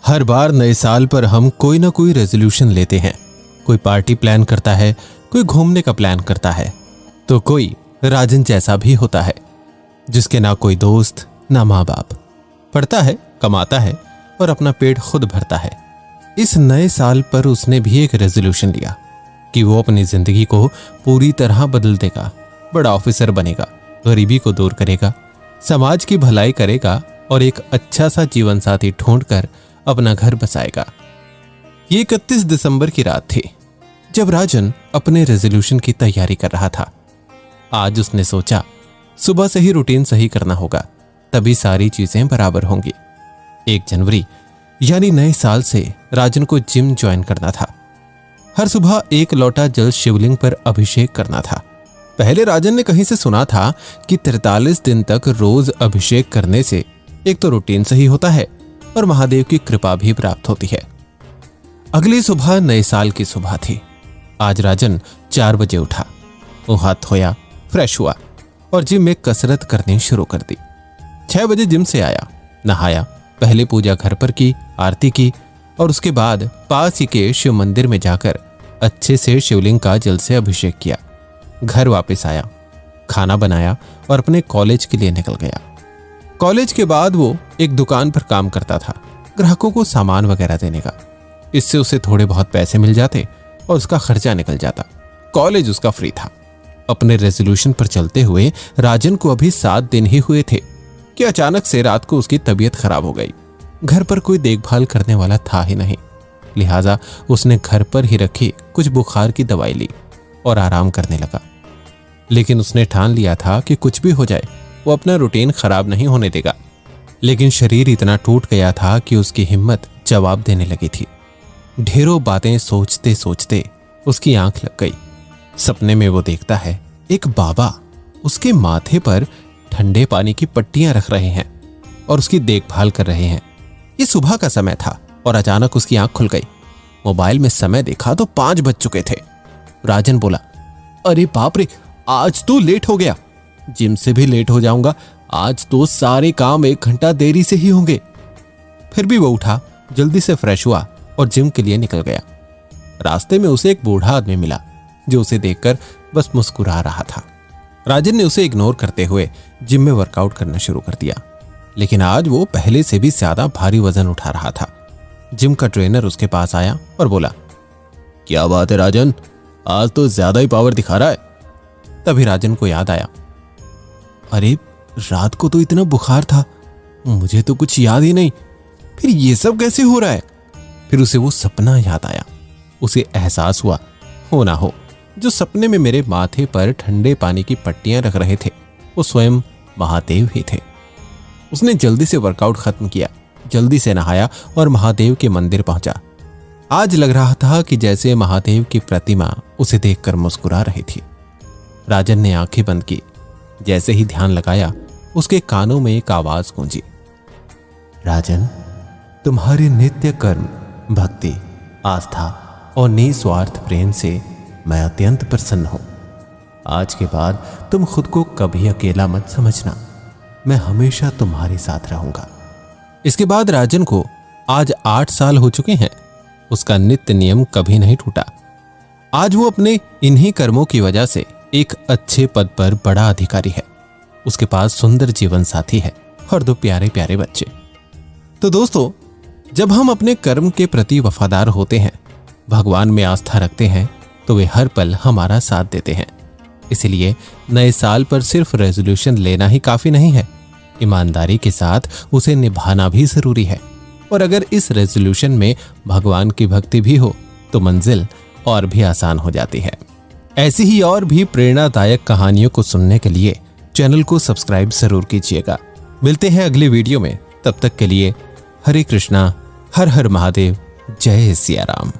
हर बार नए साल पर हम कोई ना कोई रेजोल्यूशन लेते हैं। कोई पार्टी प्लान करता है, कोई घूमने का प्लान करता है, तो कोई राजन जैसा भी होता है जिसके ना कोई दोस्त ना माँ बाप, पढ़ता है, कमाता है और अपना पेट खुद भरता है। इस नए साल पर उसने भी एक रेजोल्यूशन लिया कि वो अपनी जिंदगी को पूरी तरह बदल देगा, बड़ा ऑफिसर बनेगा, गरीबी को दूर करेगा, समाज की भलाई करेगा और एक अच्छा सा जीवन साथी ढूंढकर अपना घर बसाएगा। ये 31 दिसंबर की रात थी जब राजन अपने रेजोल्यूशन की तैयारी कर रहा था। आज उसने सोचा सुबह से ही रूटीन सही करना होगा, तभी सारी चीजें बराबर होंगी। 1 जनवरी यानी नए साल से राजन को जिम ज्वाइन करना था। हर सुबह 1 लोटा जल शिवलिंग पर अभिषेक करना था। पहले राजन ने कहीं से सुना था कि 43 दिन तक रोज अभिषेक करने से एक तो रूटीन सही होता है और महादेव की कृपा भी प्राप्त होती है। अगली सुबह नए साल की सुबह थी। आज राजन 4 बजे उठा, वो हाथ धोया, फ्रेश हुआ और जिम में कसरत करनी शुरू कर दी। 6 बजे जिम से आया, नहाया, पहले पूजा घर पर की, आरती की और उसके बाद पास ही के शिव मंदिर में जाकर अच्छे से शिवलिंग का जल से अभिषेक किया। घर वापस आया, खाना बनाया और अपने कॉलेज के लिए निकल गया। कॉलेज के बाद वो एक दुकान पर काम करता था, ग्राहकों को सामान वगैरह देने का। इससे उसे थोड़े बहुत पैसे मिल जाते और उसका खर्चा निकल जाता। कॉलेज उसका फ्री था। अपने रेजोल्यूशन पर चलते हुए राजन को अभी 7 दिन ही हुए थे कि अचानक से रात को उसकी तबीयत खराब हो गई। घर पर कोई देखभाल करने वाला था ही नहीं, लिहाजा उसने घर पर ही रखी कुछ बुखार की दवाई ली और आराम करने लगा। लेकिन उसने ठान लिया था कि कुछ भी हो जाए वो अपना रूटीन खराब नहीं होने देगा। लेकिन शरीर इतना टूट गया था कि उसकी हिम्मत जवाब देने लगी थी। ढेरों बातें सोचते सोचते उसकी आंख लग गई। सपने में वो देखता है एक बाबा उसके माथे पर ठंडे पानी की पट्टियां रख रहे हैं और उसकी देखभाल कर रहे हैं। ये सुबह का समय था और अचानक उसकी आंख खुल गई। मोबाइल में समय देखा तो 5 बज चुके थे। राजन बोला, अरे बाप रे, आज तो लेट हो गया, जिम से भी लेट हो जाऊंगा, आज तो सारे काम 1 घंटा देरी से ही होंगे। फिर भी वो उठा, जल्दी से फ्रेश हुआ और जिम के लिए निकल गया। रास्ते में उसे एक बूढ़ा आदमी मिला जो उसे देखकर बस मुस्कुरा रहा था। राजन ने उसे इग्नोर करते हुए जिम में वर्कआउट करना शुरू कर दिया। लेकिन आज वो पहले से भी ज्यादा भारी वजन उठा रहा था। जिम का ट्रेनर उसके पास आया और बोला, क्या बात है राजन, आज तो ज्यादा ही पावर दिखा रहा है। तभी राजन को याद आया, अरे रात को तो इतना बुखार था, मुझे तो कुछ याद ही नहीं, फिर ये सब कैसे हो रहा है। फिर उसे वो सपना याद आया। उसे एहसास हुआ, हो ना हो, जो सपने में मेरे माथे पर ठंडे पानी की पट्टियां रख रहे थे वो स्वयं महादेव ही थे। उसने जल्दी से वर्कआउट खत्म किया, जल्दी से नहाया और महादेव के मंदिर पहुंचा। आज लग रहा था कि जैसे महादेव की प्रतिमा उसे देखकर मुस्कुरा रही थी। राजन ने आंखें बंद की। जैसे ही ध्यान लगाया, उसके कानों में एक आवाज गूंजी, राजन, तुम्हारे नित्य कर्म, भक्ति, आस्था और निस्वार्थ प्रेम से मैं अत्यंत प्रसन्न हूं। आज के बाद तुम खुद को कभी अकेला मत समझना, मैं हमेशा तुम्हारे साथ रहूंगा। इसके बाद राजन को आज 8 साल हो चुके हैं। उसका नित्य नियम कभी नहीं टूटा। आज वो अपने इन्हीं कर्मों की वजह से एक अच्छे पद पर बड़ा अधिकारी है। उसके पास सुंदर जीवन साथी है और 2 प्यारे प्यारे बच्चे। तो दोस्तों, जब हम अपने कर्म के प्रति वफादार होते हैं, भगवान में आस्था रखते हैं, तो वे हर पल हमारा साथ देते हैं। इसलिए नए साल पर सिर्फ रेजोल्यूशन लेना ही काफी नहीं है, ईमानदारी के साथ उसे निभाना भी जरूरी है। और अगर इस रेजोल्यूशन में भगवान की भक्ति भी हो तो मंजिल और भी आसान हो जाती है। ऐसी ही और भी प्रेरणादायक कहानियों को सुनने के लिए चैनल को सब्सक्राइब जरूर कीजिएगा। मिलते हैं अगले वीडियो में, तब तक के लिए हरे कृष्णा, हर हर महादेव, जय सिया राम।